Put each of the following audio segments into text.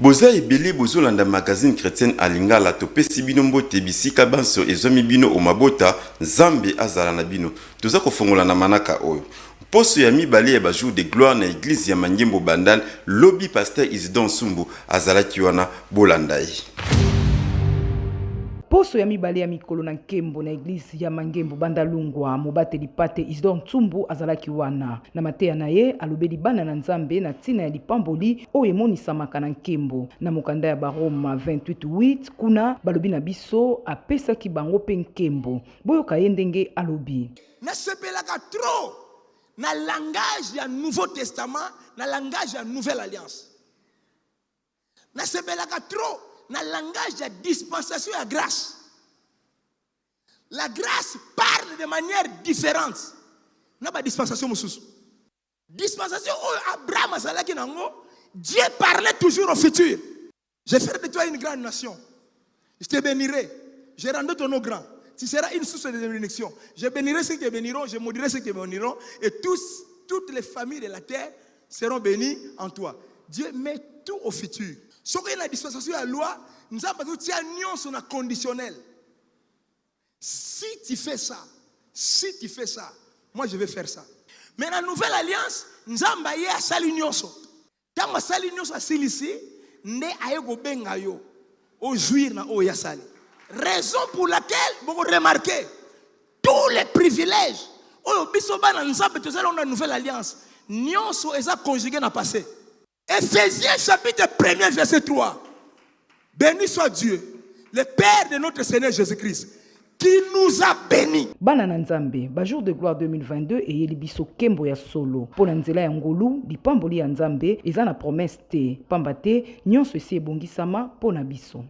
Boza ebele bozolanda magazine chrétienne alingala topesi bino mbote bisika banso ezomi bino omabota Nzambe azala na bino. Toza kofongola na manaka oyo. Poso ya mibale ya bajour de gloire na église ya Mangembo Bandal, lobby pasteur Isidore Nsumbu azalaki wana bolanda ye. Poso ya mibale ya mikolo na nkembo na église ya Mangembo Bandalungwa mobateli pate Isidore Nsumbu azalaki wana. Na mateya na ye alobeli bana na Nzambe na tina ya lipamboli oyo emonisamaka na nkembo. Na mokanda ya Baroma 28:8 kuna balobi na biso apesaki bango pe nkembo. Boyoka ye ndenge alobi. Nasepelaka trop na langage ya Nouveau Testament, na langage ya Nouvelle Alliance. Nasepelaka trop na langage de dispensation à grâce. La grâce parle de manière différente. N'a pas dispensation mususu. Dispensation où Abraham azalaki nango, Dieu parlait toujours au futur. Je ferai de toi une grande nation. Je te bénirai. Je rendrai ton nom grand. Tu seras une source de bénédiction. Je bénirai ceux qui béniront, je maudirai ceux qui béniront, et toutes les familles de la terre seront bénies en toi. Dieu met tout au futur. Ce qui est la dispensation de la loi, nous avons dit que c'est conditionnel. Si tu fais ça, moi je vais faire ça. Mais dans la nouvelle alliance, nous avons dit à Salinioso. Quand Salinioso a ici, ne aego bengayo au juir na o yasali. Raison pour laquelle vous remarquez tous les privilèges. Oh, bisoba na nzambe tozala na nouvelle alliance. Nyonso eza conjugué na passé. Ephésiens chapitre 1er verset 3. Béni soit Dieu, le Père de notre Seigneur Jésus-Christ, qui nous a bénis. Bana na Nzambe, ba jour de gloire 2022 et yeli biso kembo ya solo. Pona nzela ya ngolu, lipamboli ya Nzambe, eza na promesse te. Pambate, nyonso esi ebongisama pona biso.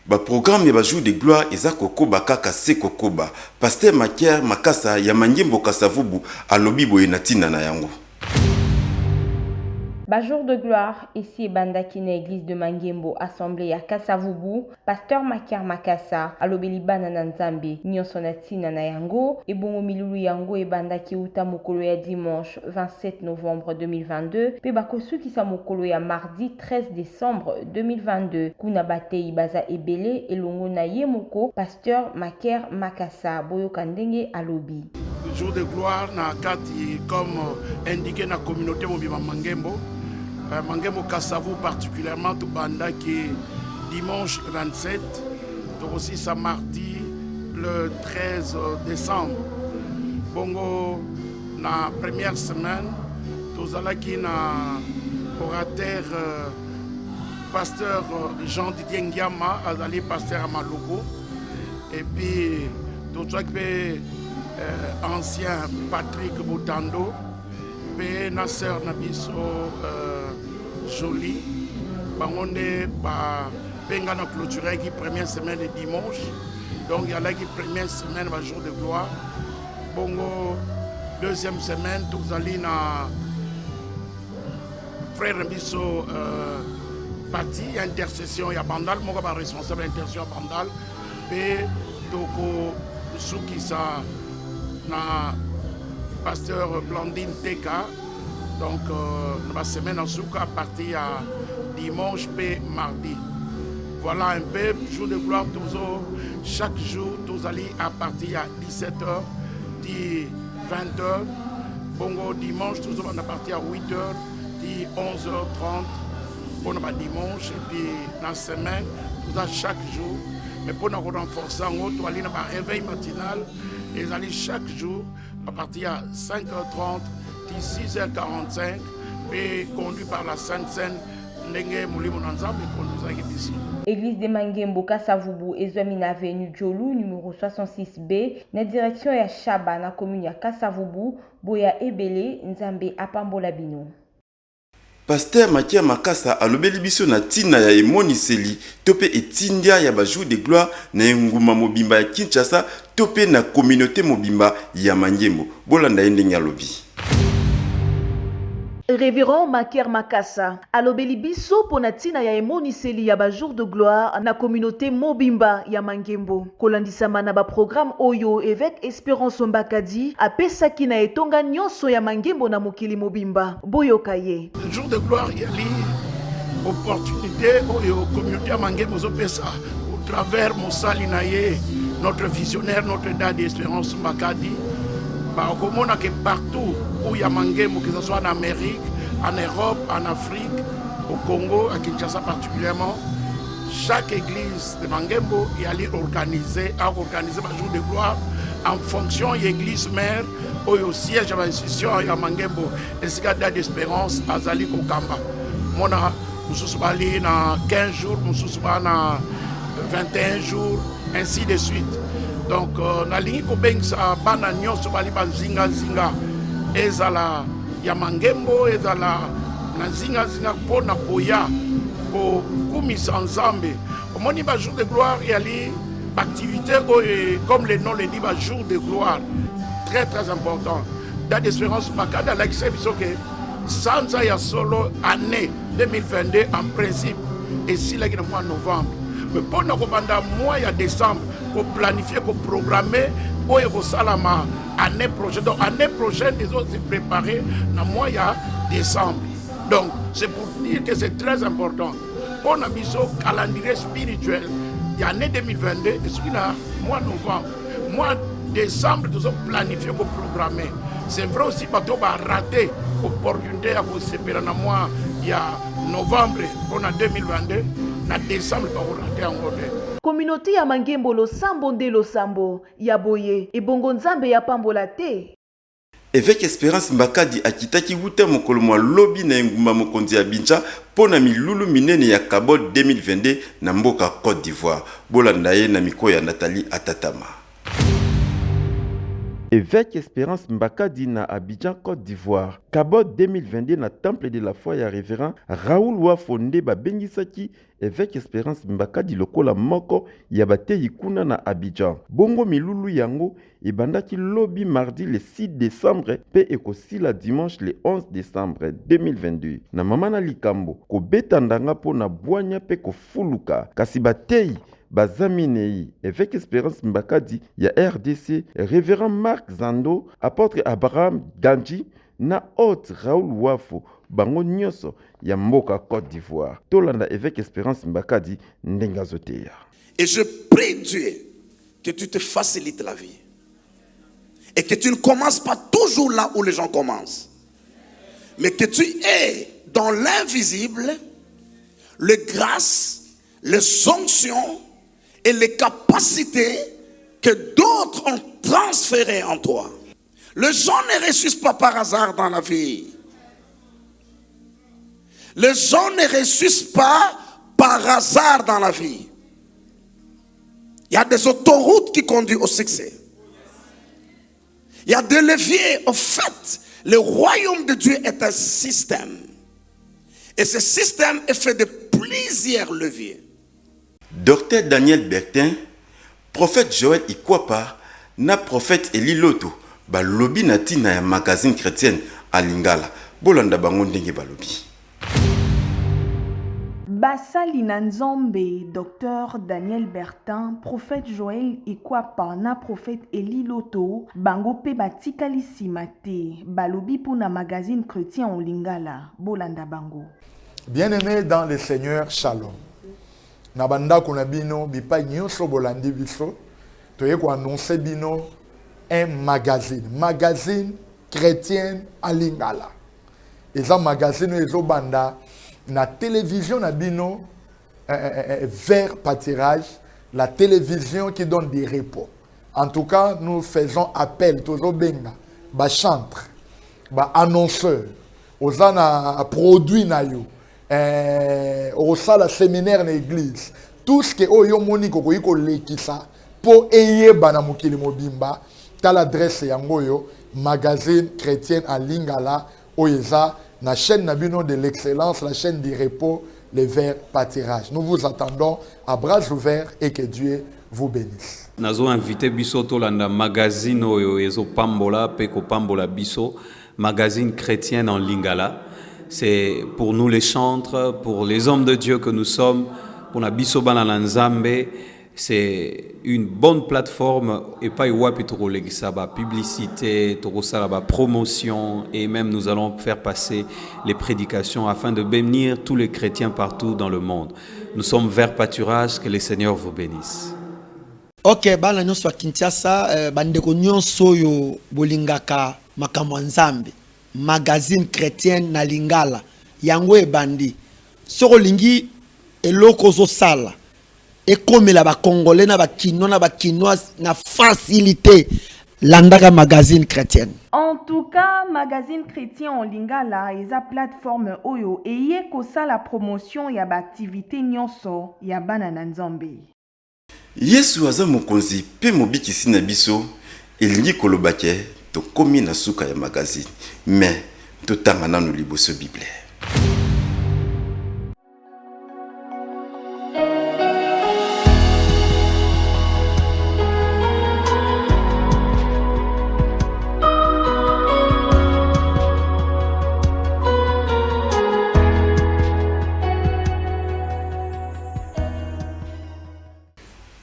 Ba programme ya ba jour de gloire eza kokoba kaka se kokoba. Pasteur Makier Makasa ya Mangembo Kasavubu alobi boye na tina na yango. Jour de gloire, ici bandaki na église de Mangembo assemblée à Kasavubu, pasteur Makier Makasa alobeli bana na Nzambe nyonso na tina na yango ebongo milulu yango ebandaki uta mokolo ya dimanche 27 novembre 2022 pe bakosukisa mokolo ya mardi 13 décembre 2022 kuna batei baza ebele elongo na ye moko pasteur Makier Makasa boyoka ndenge alobi. Jour de gloire na kati comme indiqué na communauté mobima Mangembo. Mangembo Kasavu particulièrement tout banda qui est dimanche 27, donc aussi ça mardi le 13 décembre. Bongo na première semaine, tout allons qui na orateur pasteur Jean-Didier Ngiama, azali pasteur à Maloko, et puis tout ça qui ancien Patrick Boutando, et na sœur Nabiso Jolie, bangonde ba penga na clôturer qui première semaine de dimanche, donc il y a là qui première semaine va jour de gloire, bongo deuxième semaine tous allés na frère Nabiso parti intercession ya Bandal, moi comme responsable intercession à Bandal, et toko suki sa na pasteur Blandine Teka, donc la semaine en souka à partir à dimanche et mardi. Voilà un peu, jour de gloire, chaque jour, tous allez à partir à 17h, 20h. Bongo dimanche, tous à partir à 8h, 11h30. Bon, dimanche, et puis dans la semaine, tout à chaque jour. Mais pour nous renforcer, on aller dans un réveil matinal, et aller chaque jour à partir à 5h30, 6h45, et conduit par la Sainte Seine, Ndenge Moulimo Nanzambe, et conduit à ici. Église de Mangembo Kasavubu, Ezomina Avenue Djolu, numéro 66B, na direction ya Chaba, na commune ya Kasavubu, Boya Ebele, Nzambe Apambola Bino. Pasteur Makier Makasa alobeli biso na tina ya emoniseli tope etindia ya ba jour de gloire na nguma mobimba ya Kinshasa tope na communauté mobimba ya Mangembo bolanda ndenge alobi. Révérend Makier Makasa alobeli biso pona tina ya emoniseli ya ba jour de gloire na communauté mobimba ya Mangembo kolandisama na ba programme oyo évêque Espérance Mbakadi apesaki na etonga nyonso ya Mangembo na mokili mobimba boyoka ye. Le jour de gloire yali opportunité oyo communauté ya Mangembo zopesa au travers Mosali Naye, notre visionnaire, notre date d'espérance Mbakadi. Bah, on que partout où il y a Mangembo, que ce soit en Amérique, en Europe, en Afrique, au Congo, à Kinshasa particulièrement, chaque église de Mangembo est allée organiser un jour de gloire en fonction de l'église mère au siège de l'institution à Mangembo et ce date d'espérance à Zali Kokamba. Moi, nous sommes allés dans 15 jours, nous sommes allés dans 21 jours, ainsi de suite. Donc, na lingi ko bengisa bana nyonso bali banzinga zinga ezala ya Mangembo ezala na zinga zinga pona koya ko kumisa nzambe. Omoni ba jour de gloire et ali activité comme le nom le dit ba jour de gloire très très important. Date d'espérance makada la biso ke sanza ya solo année 2022 en principe et si la mois de novembre. Mais pendant le mois de décembre, pour planifier, pour programmer, pour salama année prochaine. Donc année prochaine, ils ont se préparé dans le mois de décembre. Donc c'est pour dire que c'est très important. Pour notre calendrier spirituel, il y a l'année 2022, et celui là, mois de novembre, mois de décembre, ils ont planifié pour programmer. C'est vrai aussi parce qu'on va rater l'opportunité à se séparer dans le mois de novembre pour 2022. Na décembre pas rater encore. Communauté ya Mangembo lo sambo nde lo sambo ya boye ebongo nzambe ya pambola te. Évêque Espérance Mbakadi akitaki wuta mokolo mwa lobi na ngumba mokonzi ya Bincha pona milulu minene ya Kabod 2022 na mboka Côte d'Ivoire. Bolanda ye na miko ya Nathalie Atatama. Évêque Espérance Mbakadi na Abidjan, Côte d'Ivoire. Kabod 2022 na temple de la foi ya révérend Raoul Wafonde babengisaki évêque Espérance Mbakadi lokola moko ya bateyi kuna na Abidjan. Bongo milulu yango ebandaki lobi mardi le 6 décembre pe ekosila dimanche le 11 décembre 2022. Na mamana likambo kobeta ndanga po na bwanya pe kofuluka kasi bateyi Bazaminei, évêque Espérance Mbakadi, ya RDC, révérend Marc Zando, apôtre Abraham Ganji, na hôte Raoul Wafo, bango nyoso, ya mboka Côte d'Ivoire. Tolanda évêque Espérance Mbakadi, ndengazoteya. Et je prie Dieu que tu te facilites la vie. Et que tu ne commences pas toujours là où les gens commencent. Mais que tu aies dans l'invisible les grâces, les onctions, et les capacités que d'autres ont transférées en toi. Les gens ne réussissent pas par hasard dans la vie. Les gens ne réussissent pas par hasard dans la vie. Il y a des autoroutes qui conduisent au succès. Il y a des leviers. Au fait, le royaume de Dieu est un système. Et ce système est fait de plusieurs leviers. Docteur Daniel Bertin, prophète Joël Ikwapa, na prophète Eli Loto, balobi na tina ya magazine chrétienne à Lingala. Bolanda bango ndenge balobi. Basali na Nzambe, docteur Daniel Bertin, prophète Joël Ikwapa, na prophète Eli Loto, bango pe batikali simate, balobi pour na magazine chrétien en Lingala. Bolanda bango. Bien-aimé dans le Seigneur, shalom. Nabanda kunabino bipa nyonso bolandi biso toye ko annoncer bino un magazine chrétien à Lingala. Eza magazine ezo banda na télévision na bino vers pâturage, la télévision qui donne des repos. En tout cas, nous faisons appel tozo benga ba chantre, ba annonceur, ozana produit na yo. Au sala séminaire na église tout ce que oyo moni ko ko lekisa po eye bana mukili mobimba ta l'adresse yango yo magazine chrétien à Lingala oyeza na chaîne nabino de l'excellence, la chaîne du repos, les verts pâturage. Nous vous attendons à bras ouverts et que Dieu vous bénisse. Nazo invité biso to landa magazine oyo ezo pambola pe ko pambola biso magazine chrétien en Lingala. C'est pour nous les chantres, pour les hommes de Dieu que nous sommes, pour na biso bana na Nzambe, c'est une bonne plateforme et pas wapi toko legisaba publicité, toko salaba promotion et même nous allons faire passer les prédications afin de bénir tous les chrétiens partout dans le monde. Nous sommes vers pâturage, que le Seigneur vous bénisse. Ok, bana nyonso Kinshasa, bandeko nyonso yo bolingaka makambo nzambe, magazine chrétienne na lingala, yango ebandi. Soko lingi eloko zo sala. Et comme la Congolais na ba Kinoise na facilité landaka magazine chrétienne. En tout cas, magazine chrétien en lingala eza plateforme oyo eye kosa la promotion ya ba activité nyonso ya bana na Nzambe. Yesu aza mokonzi pe mobikisi na biso elingi kolobake tokomi na suka ya magazine mais totanga nanu liboso Bible.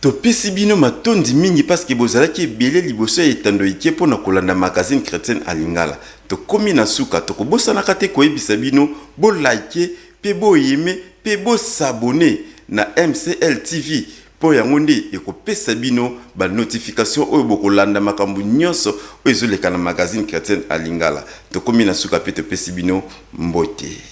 Topesi bino matondi mingi parce que bozalaki ebele liboso etando ike pona kolanda magazine chrétienne à lingala. Tokomi na suka tokobosanaka te koyebisa bino bo like pe bo yeme pe bo s'abonner na MCL TV po yango nde ekopesa bino ba notification oyo bokolanda makambo nyonso oyo ezoleka na magazine chrétienne à lingala. Tokomi na suka pe topesi bino mbote.